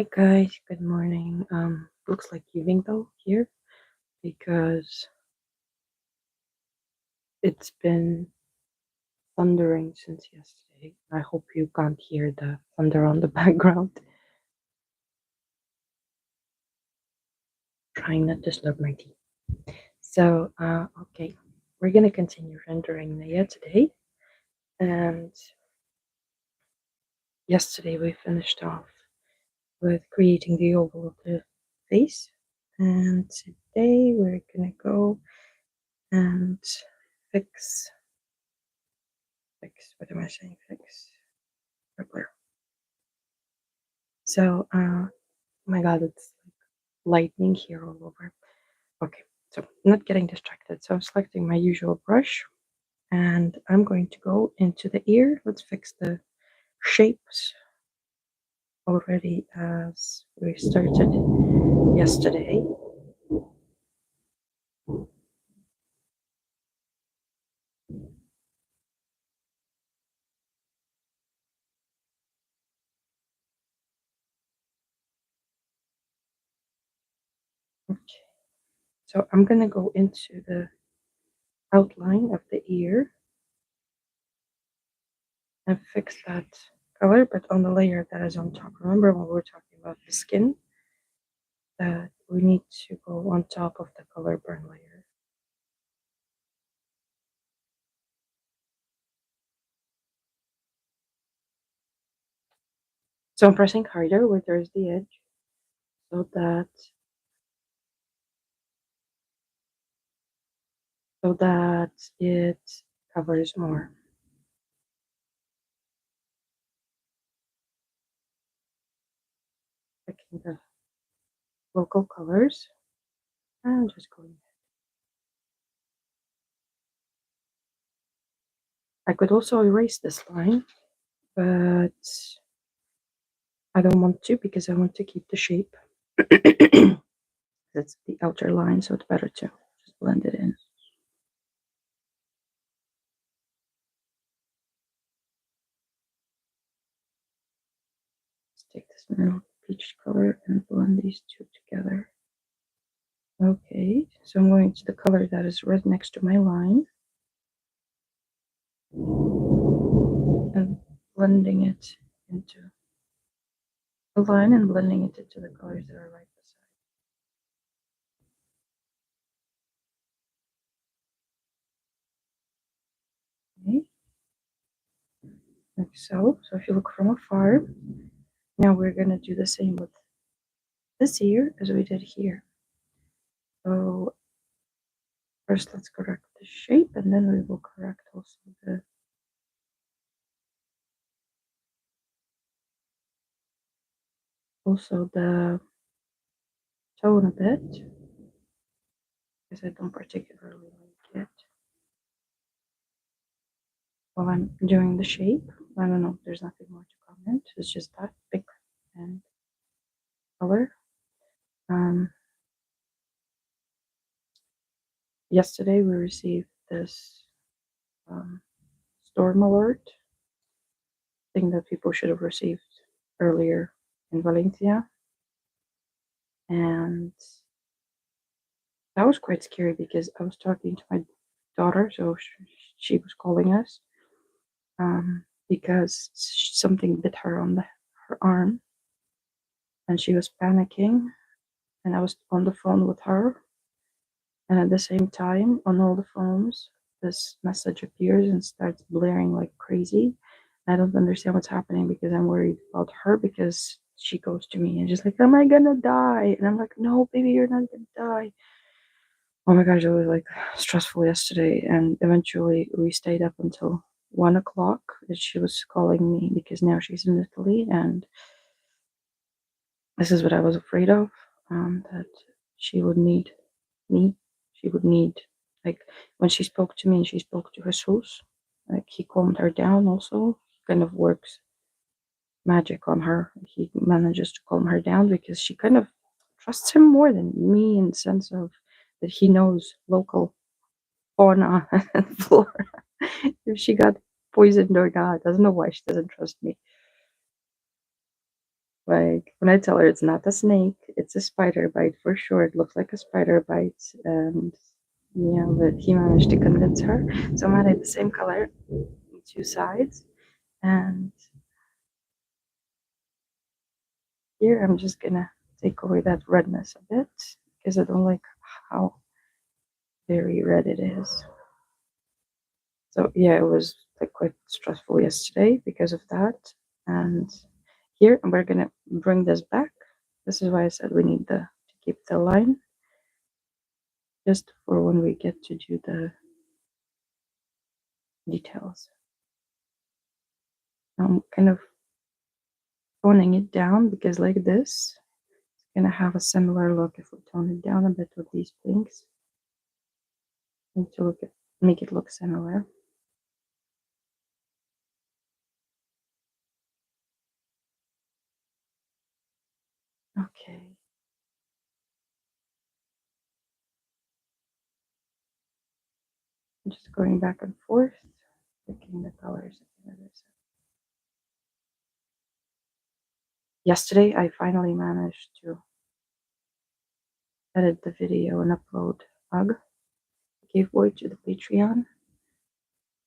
Hey guys, good morning. Looks like evening though here because it's been thundering since yesterday. I hope you can't hear the thunder on the background. Trying not to slurp my tea. So, okay, we're gonna continue rendering Neya today. And yesterday we finished off with creating the oval of the face. And today we're gonna go and fix what am I saying? Fix blur. So, oh my god, it's like lightning here all over. Okay, so not getting distracted. So I'm selecting my usual brush and I'm going to go into the ear. Let's fix the shapes already as we started yesterday. Okay, so I'm gonna go into the outline of the ear and fix that color, but on the layer that is on top. Remember when we were talking about the skin, that we need to go on top of the color burn layer. So I'm pressing harder where there's the edge so that it covers more. Picking the local colors and just going. I could also erase this line, but I don't want to because I want to keep the shape. That's the outer line, so it's better to just blend it in. Let's take this middle peach color and blend these two together. Okay, so I'm going to the color that is right next to my line and blending it into the line and blending it into the colors that are right beside. Okay, like so. So if you look from afar, now we're gonna do the same with this ear as we did here. So first let's correct the shape and then we will correct also the tone a bit because I don't particularly like it while I'm doing the shape. I don't know, there's nothing more to comment. It's just that big and color. Yesterday we received this storm alert thing that people should have received earlier in Valencia. And that was quite scary because I was talking to my daughter, so she was calling us because something bit her on her arm and she was panicking. And I was on the phone with her. And at the same time, on all the phones, this message appears and starts blaring like crazy. I don't understand what's happening because I'm worried about her because she goes to me and just like, am I gonna die? And I'm like, no, baby, you're not gonna die. Oh my gosh, it was like stressful yesterday. And eventually we stayed up until 1 o'clock and she was calling me because now she's in Italy. And this is what I was afraid of, that she would need me. She would need, like, when she spoke to me and she spoke to Jesus, like, he calmed her down also. He kind of works magic on her. He manages to calm her down because she kind of trusts him more than me in the sense of that he knows local fauna and flora. If she got poisoned or not, I don't know why she doesn't trust me. Like when I tell her it's not a snake, it's a spider bite for sure. It looks like a spider bite, and yeah, but he managed to convince her. So I'm adding the same color on two sides, and here I'm just gonna take away that redness a bit because I don't like how very red it is. So yeah, it was like quite stressful yesterday because of that. And here we're gonna bring this back. This is why I said we need to keep the line just for when we get to do the details. I'm kind of toning it down because like this, it's gonna have a similar look if we tone it down a bit with these pinks and to make it look similar. Okay. I'm just going back and forth, picking the colors. Yesterday, I finally managed to edit the video and upload UG giveaway to the Patreon.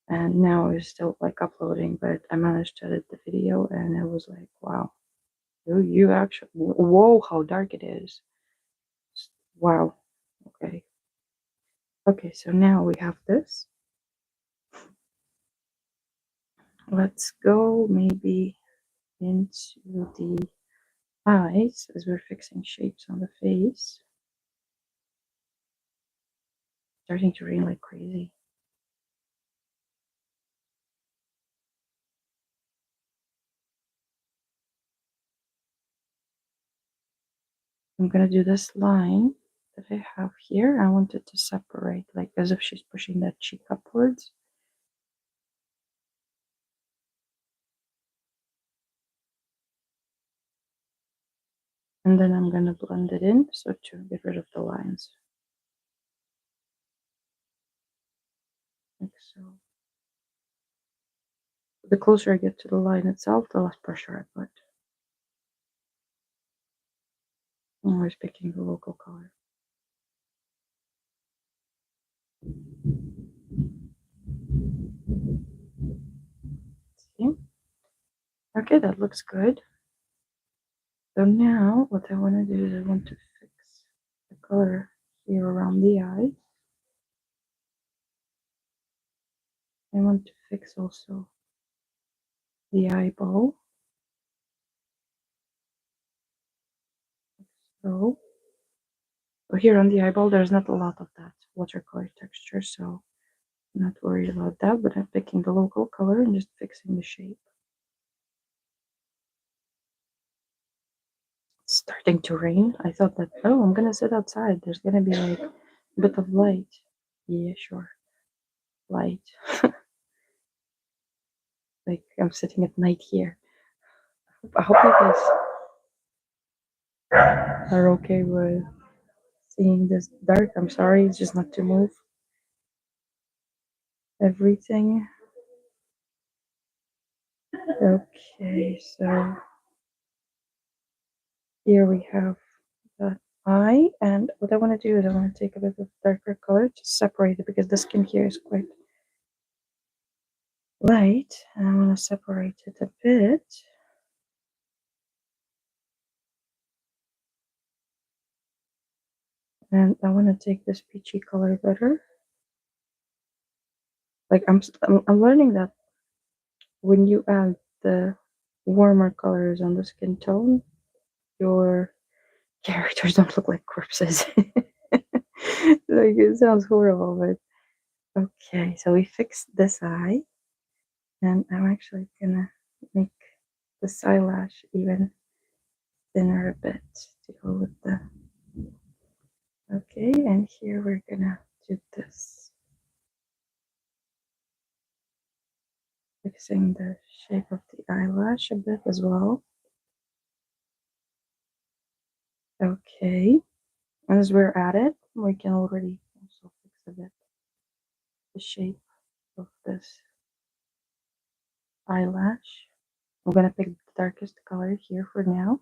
And now it's still like uploading, but I managed to edit the video and it was like, wow, you actually, whoa, how dark it is. Wow. Okay. Okay, so now we have this. Let's go maybe into the eyes as we're fixing shapes on the face. Starting to rain like crazy. I'm gonna do this line that I have here. I want it to separate, like as if she's pushing that cheek upwards. And then I'm gonna blend it in so to get rid of the lines. Like so. The closer I get to the line itself, the less pressure I put. I'm always picking the local color. See? Okay, that looks good. So now what I want to do is I want to fix the color here around the eye. I want to fix also the eyeball. So here on the eyeball, there's not a lot of that watercolor texture, so I'm not worried about that, but I'm picking the local color and just fixing the shape. It's starting to rain. I thought that, oh, I'm gonna sit outside. There's gonna be like a bit of light. Yeah, sure. Light. Like I'm sitting at night here. I hope you guys are okay with seeing this dark. I'm sorry, it's just not to move everything. Okay, so here we have the eye, and what I want to do is I want to take a bit of darker color to separate it because the skin here is quite light, and I want to separate it a bit. And I want to take this peachy color better. Like I'm learning that when you add the warmer colors on the skin tone, your characters don't look like corpses. Like it sounds horrible, but okay. So we fixed this eye, and I'm actually gonna make this eyelash even thinner a bit to go with the. Okay, and here we're gonna do this, fixing the shape of the eyelash a bit as well. Okay, as we're at it, we can already also fix a bit the shape of this eyelash. I'm gonna pick the darkest color here for now.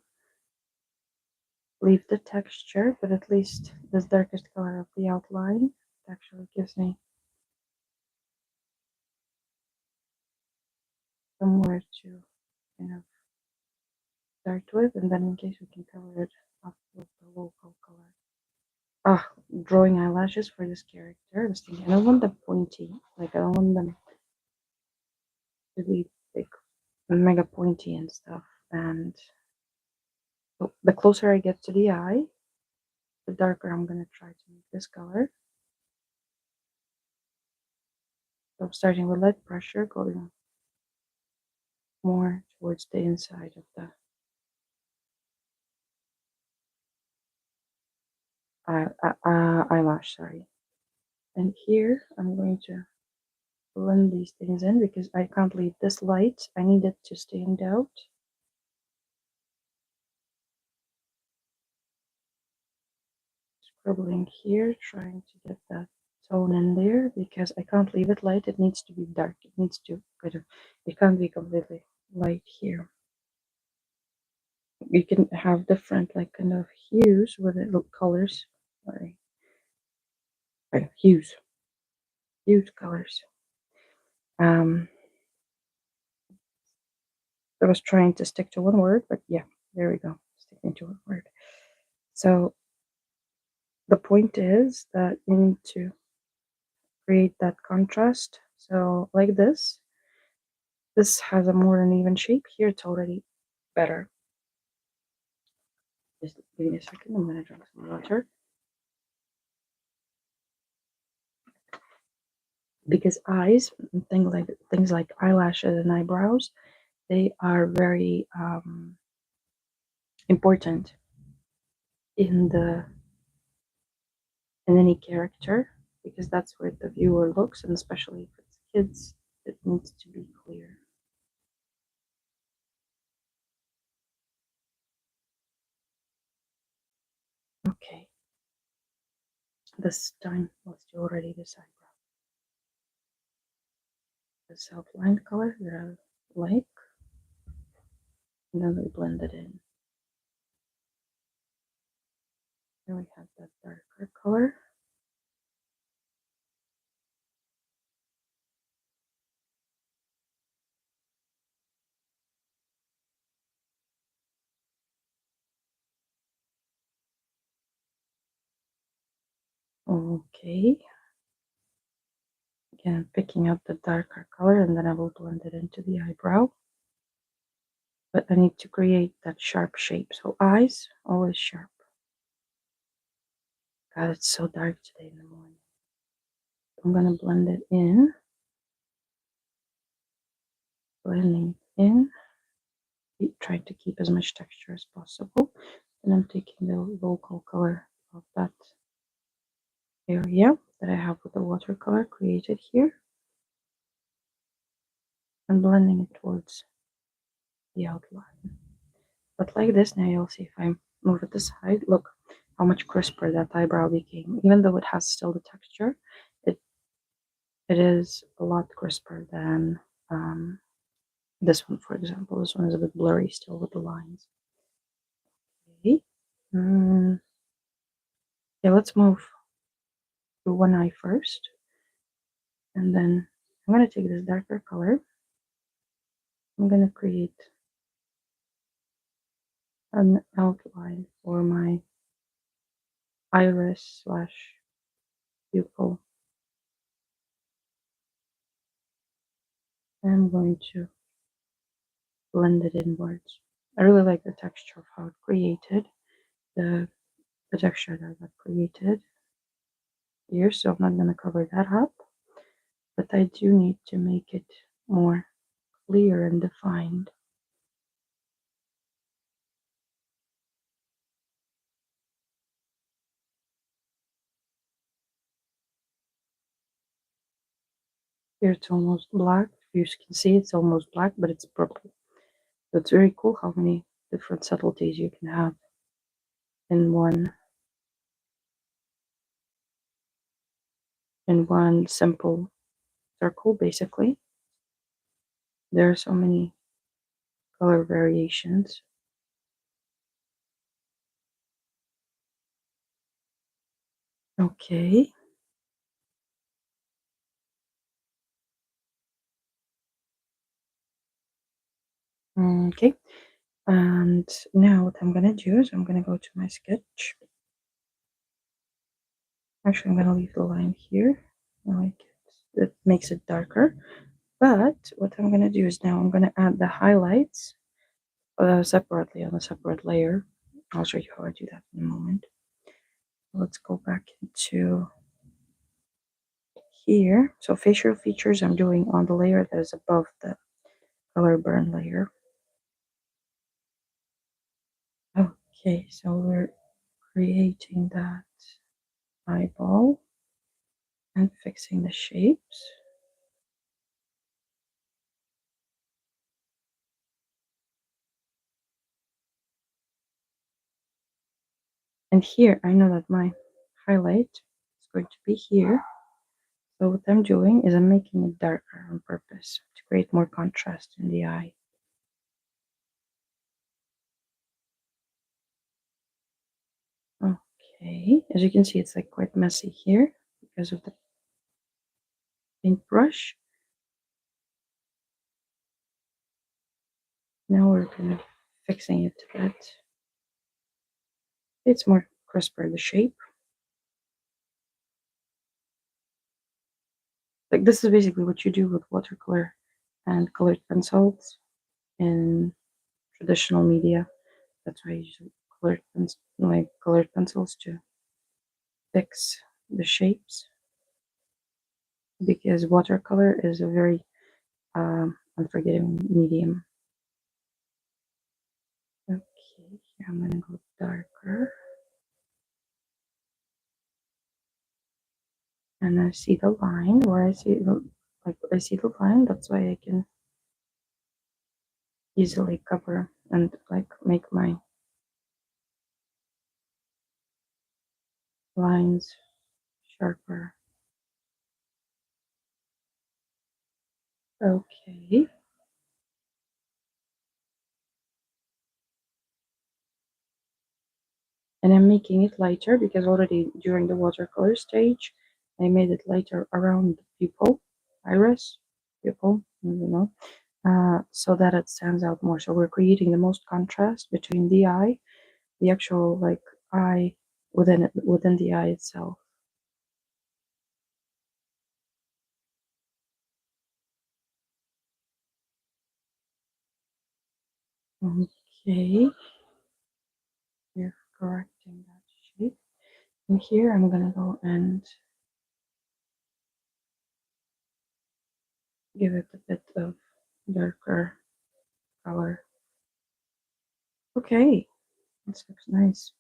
leave the texture, but at least this darkest color of the outline actually gives me somewhere to kind of start with, and then in case we can cover it up with the local color. Ah, drawing eyelashes for this character. I was thinking, I don't want them pointy. Like, I don't want them to be like mega pointy and stuff. And the closer I get to the eye, the darker I'm gonna try to make this color. So I'm starting with light pressure, going more towards the inside of the eyelash, sorry. And here I'm going to blend these things in because I can't leave this light. I need it to stand out. Scribbling here, trying to get that tone in there because I can't leave it light. It needs to be dark. It needs to kind of, it can't be completely light here. You can have different like kind of hues with it, look colors. Sorry, hues, colors. I was trying to stick to one word, but yeah, there we go, sticking to one word. So the point is that you need to create that contrast. So like this has a more uneven shape. Here it's already better. Just give me a second, I'm gonna drink some water. Because eyes, things like eyelashes and eyebrows, they are very important in any character because that's where the viewer looks, and especially if it's kids, it needs to be clear. Okay, this time let's do already this eyebrow. This outline color that I like, and then we blend it in. Then we have that darker color. Okay. Again, picking up the darker color, and then I will blend it into the eyebrow. But I need to create that sharp shape. So eyes, always sharp. God, it's so dark today in the morning. I'm gonna blend it in. Blending in. Trying to keep as much texture as possible. And I'm taking the local color of that area that I have with the watercolor created here and blending it towards the outline. But like this, now you'll see if I move it aside, look how much crisper that eyebrow became. Even though it has still the texture, it is a lot crisper than this one, for example. This one is a bit blurry still with the lines. Okay. Yeah, let's move to one eye first. And then I'm going to take this darker color. I'm going to create an outline for my iris slash pupil. And I'm going to blend it inwards. I really like the texture of how it created, the texture that got created here, so I'm not going to cover that up. But I do need to make it more clear and defined. Here it's almost black. You can see it's almost black, but it's purple. So it's very cool how many different subtleties you can have in one simple circle. Basically, there are so many color variations. Okay. Okay. And now what I'm gonna do is I'm gonna go to my sketch. Actually, I'm gonna leave the line here. I like it. It makes it darker. But what I'm gonna do is now I'm gonna add the highlights separately on a separate layer. I'll show you how I do that in a moment. Let's go back into here. So facial features I'm doing on the layer that is above the color burn layer. Okay, so we're creating that eyeball and fixing the shapes. And here, I know that my highlight is going to be here. So what I'm doing is I'm making it darker on purpose to create more contrast in the eye. Okay, as you can see, it's like quite messy here because of the paintbrush. Now we're kind of fixing it a bit. It's more crisper, the shape. Like this is basically what you do with watercolor and colored pencils in traditional media. That's why I use colored pencils to fix the shapes because watercolor is a very unforgiving medium. Okay, here I'm gonna go darker. And I see the line where I see the line, that's why I can easily cover and like make my lines sharper. Okay. And I'm making it lighter because already during the watercolor stage, I made it lighter around the pupil, iris, pupil, you know, so that it stands out more. So we're creating the most contrast between the eye, the actual like eye within the eye itself. Okay, we're correcting that shape. And here I'm gonna go and give it a bit of darker color. Okay, this looks nice.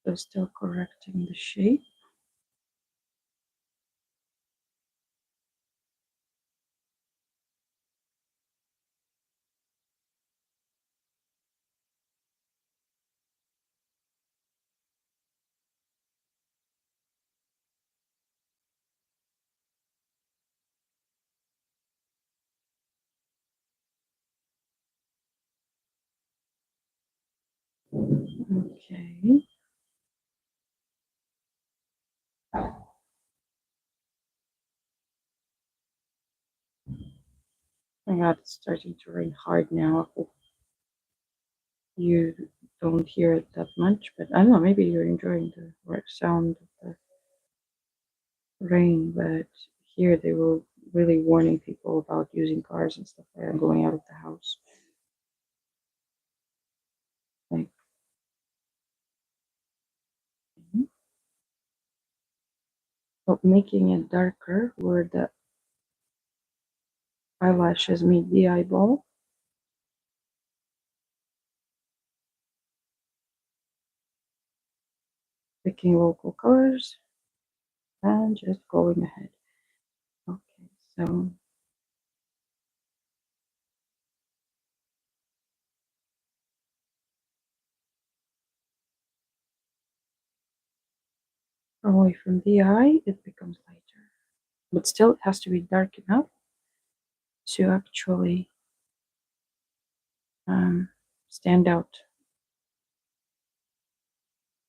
So still correcting the shape. Okay. My God, it's starting to rain hard now. I hope you don't hear it that much, but I don't know, maybe you're enjoying the sound of the rain, but here they were really warning people about using cars and stuff like that and going out of the house. Like, but making it darker where the eyelashes meet the eyeball. Picking local colors and just going ahead. Okay, so away from the eye, it becomes lighter. But still, it has to be dark enough to actually stand out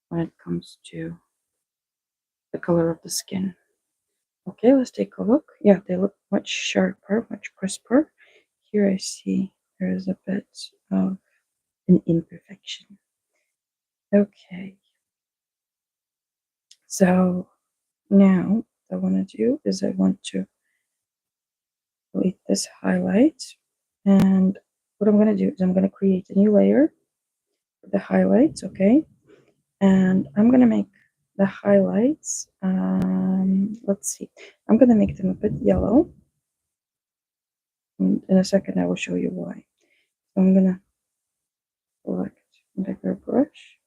when it comes to the color of the skin. Okay, let's take a look. Yeah, they look much sharper, much crisper. Here I see there is a bit of an imperfection. Okay, so now what I want to do is I want to delete this highlight, and what I'm going to do is I'm going to create a new layer for the highlights, okay? And I'm going to make the highlights, let's see, I'm going to make them a bit yellow. And in a second, I will show you why. So I'm going to select a bigger brush.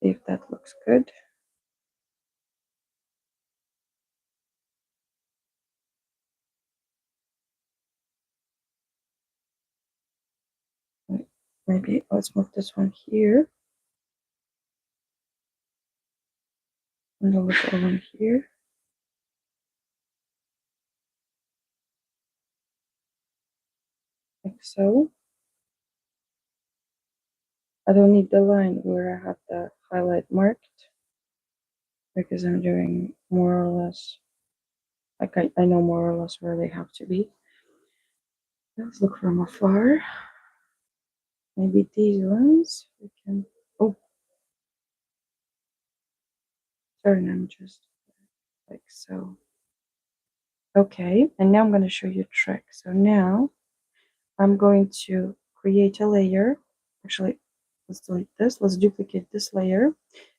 See if that looks good. Maybe let's move this one here. And the little one here. Like so. I don't need the line where I have the highlight marked, because I'm doing more or less, like I know more or less where they have to be. Let's look from afar. Maybe these ones we can, oh, sorry, I'm just like so. Okay, and now I'm going to show you a trick. So now I'm going to create a layer. Actually, let's delete this. Let's duplicate this layer.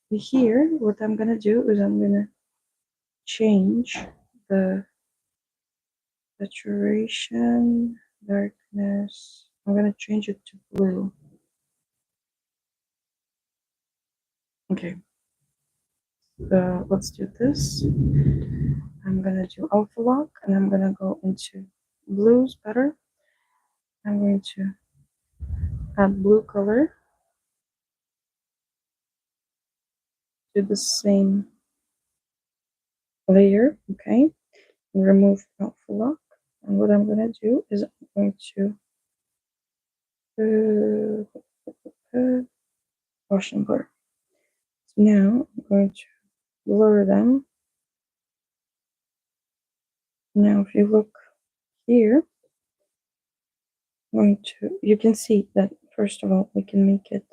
Here, what I'm going to do is I'm going to change the saturation, darkness. I'm going to change it to blue. Okay, let's do this. I'm going to do alpha lock, and I'm going to go into blues better. I'm going to add blue color to the same layer, okay? And remove alpha lock. And what I'm going to do is I'm going to wash and blur. So now I'm going to blur them. Now if you look here, I'm going to, you can see that first of all we can make it,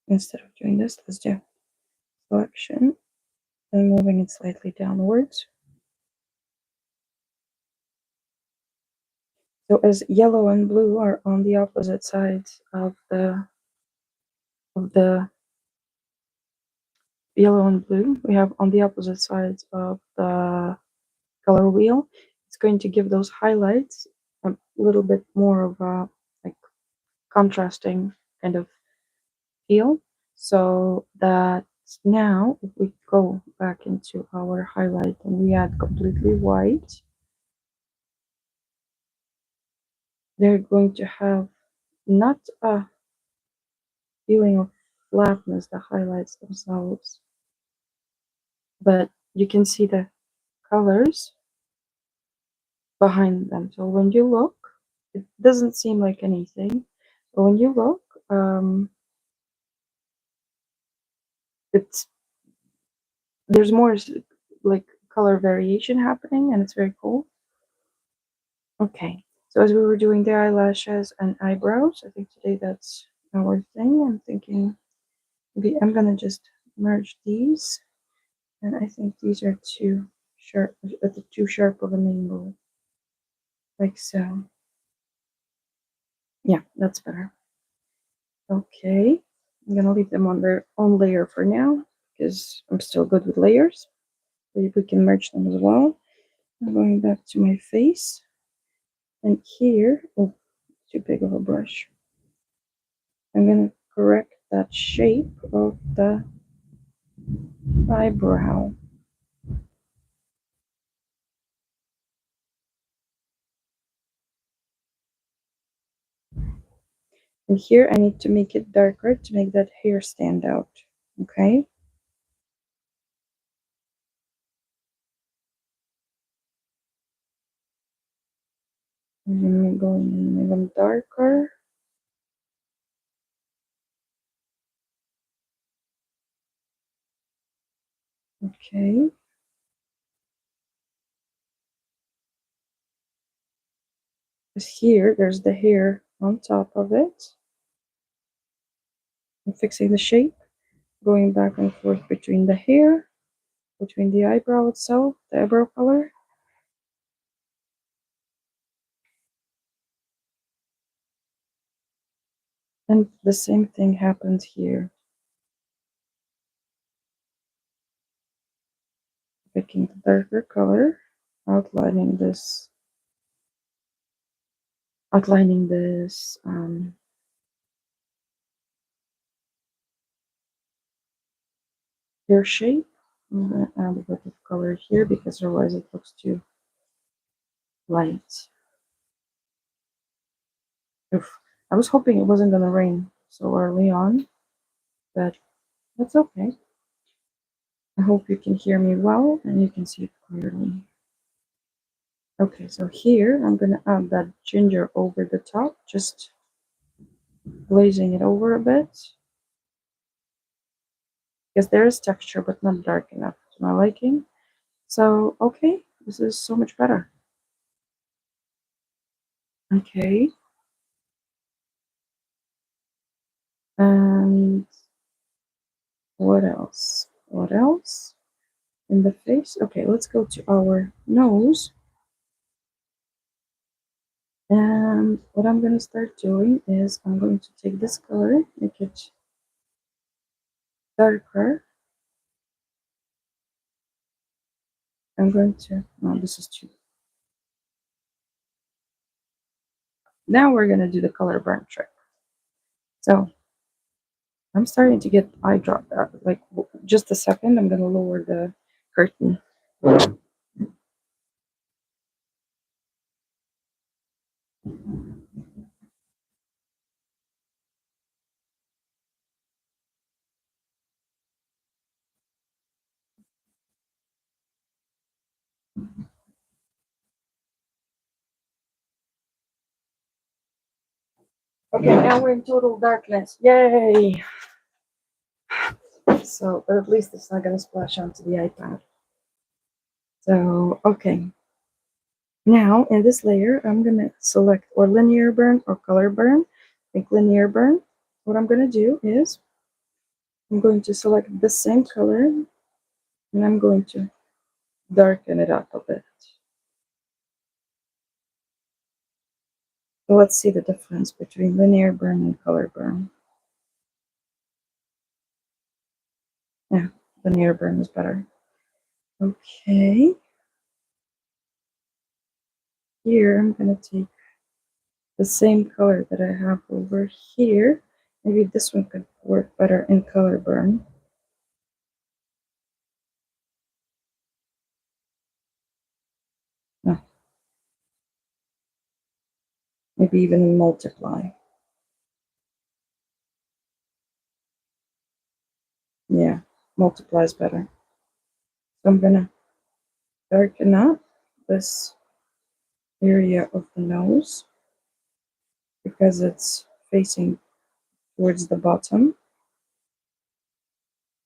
instead of doing this, let's do selection and moving it slightly downwards. So as yellow and blue are on the opposite sides of the yellow and blue, we have on the opposite sides of the color wheel. It's going to give those highlights a little bit more of a like contrasting kind of feel. So that now if we go back into our highlight and we add completely white, they're going to have not a feeling of flatness, the highlights themselves, but you can see the colors behind them. So when you look, it doesn't seem like anything, but when you look, it's there's more like color variation happening, and it's very cool. Okay, so as we were doing the eyelashes and eyebrows, I think today that's our thing. I'm thinking maybe I'm gonna just merge these, and I think these are too sharp, at the too sharp of an angle, like so. Yeah, that's better. Okay, I'm gonna leave them on their own layer for now because I'm still good with layers. Maybe we can merge them as well. I'm going back to my face, and here, oh, too big of a brush. I'm gonna correct that shape of the eyebrow. And here I need to make it darker to make that hair stand out. Okay. going in even darker. Okay. Because here, there's the hair on top of it. I'm fixing the shape, going back and forth between the hair, between the eyebrow itself, the eyebrow color. And the same thing happens here. Picking the darker color, outlining this, outlining this hair shape. I'm going to add a bit of color here because otherwise it looks too light. Oof. I was hoping it wasn't going to rain so early on, but that's okay. I hope you can hear me well and you can see it clearly. Okay, so here I'm going to add that ginger over the top, just glazing it over a bit. Because there is texture, but not dark enough to my liking. So, okay, this is so much better. Okay. And what else? What else? In the face? Okay, let's go to our nose. And what I'm going to start doing is I'm going to take this color, make it darker. I'm going to, no, this is too. Now we're going to do the color burn trick. So I'm starting to get eye drop. Like just a second, I'm going to lower the curtain. Okay, now we're in total darkness. Yay! So, but at least it's not going to splash onto the iPad. So, okay. Now, in this layer, I'm going to select or linear burn or color burn. I think linear burn. What I'm going to do is I'm going to select the same color and I'm going to darken it up a bit. So let's see the difference between linear burn and color burn. Yeah, linear burn is better. Okay. Here, I'm going to take the same color that I have over here. Maybe this one could work better in color burn. No. Maybe even multiply. Yeah, multiply is better. So I'm gonna darken up this area of the nose because it's facing towards the bottom.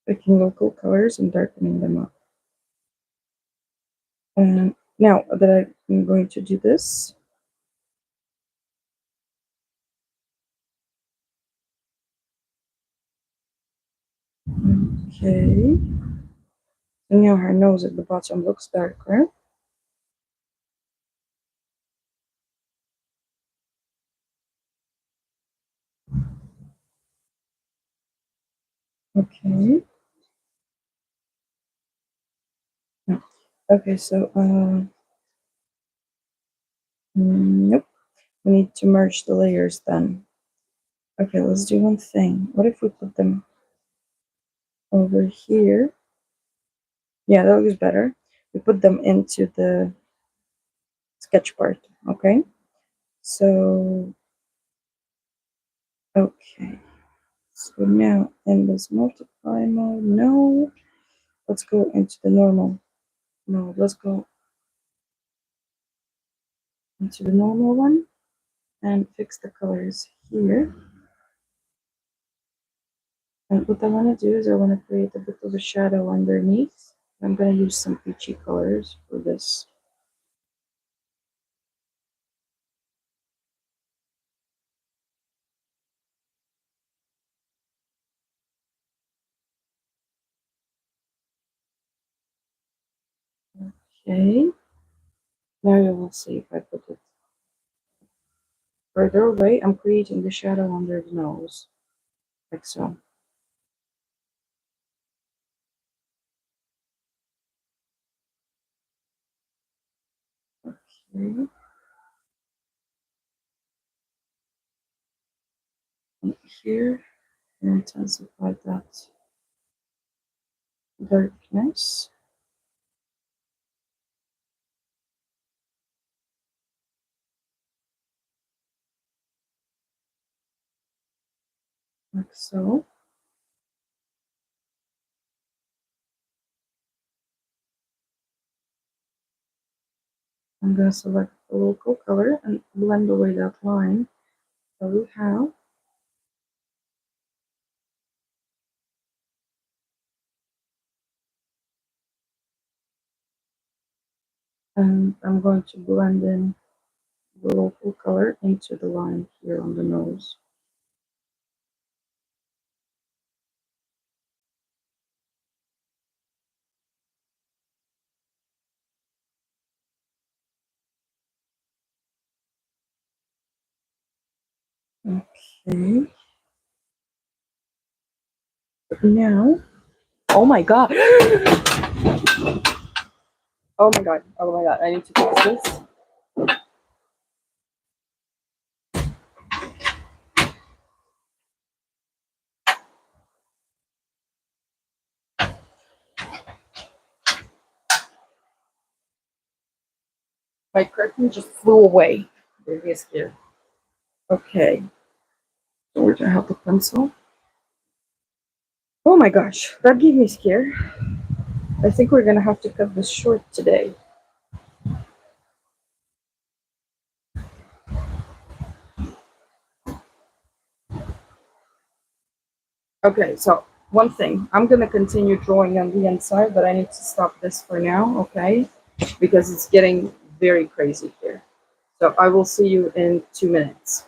Picking local colors and darkening them up. And now that I'm going to do this, okay. And now her nose at the bottom looks darker. Okay. No. Okay, so nope. We need to merge the layers then. Okay, let's do one thing. What if we put them over here? Yeah, that looks better. We put them into the sketch part, okay? So, okay. So now in this multiply mode, no. Let's go into the normal mode. Let's go into the normal one. and fix the colors here. And what I want to do is I want to create a bit of a shadow underneath. I'm going to use some peachy colors for this. Okay. Now you will see if I put it further away. I'm creating the shadow under the nose, like so. Okay. And here, intensify that darkness. Like so. I'm going to select the local color and blend away that line that we have. And I'm going to blend in the local color into the line here on the nose. Okay. Now, oh my god. Oh my god. Oh my god. I need to fix this. My curtain just flew away. Maybe it's here. Okay. So where do I have the pencil? Oh my gosh. That gave me scare. I think we're gonna have to cut this short today. Okay, so one thing, I'm gonna continue drawing on the inside, but I need to stop this for now, okay? Because it's getting very crazy here. So I will see you in 2 minutes.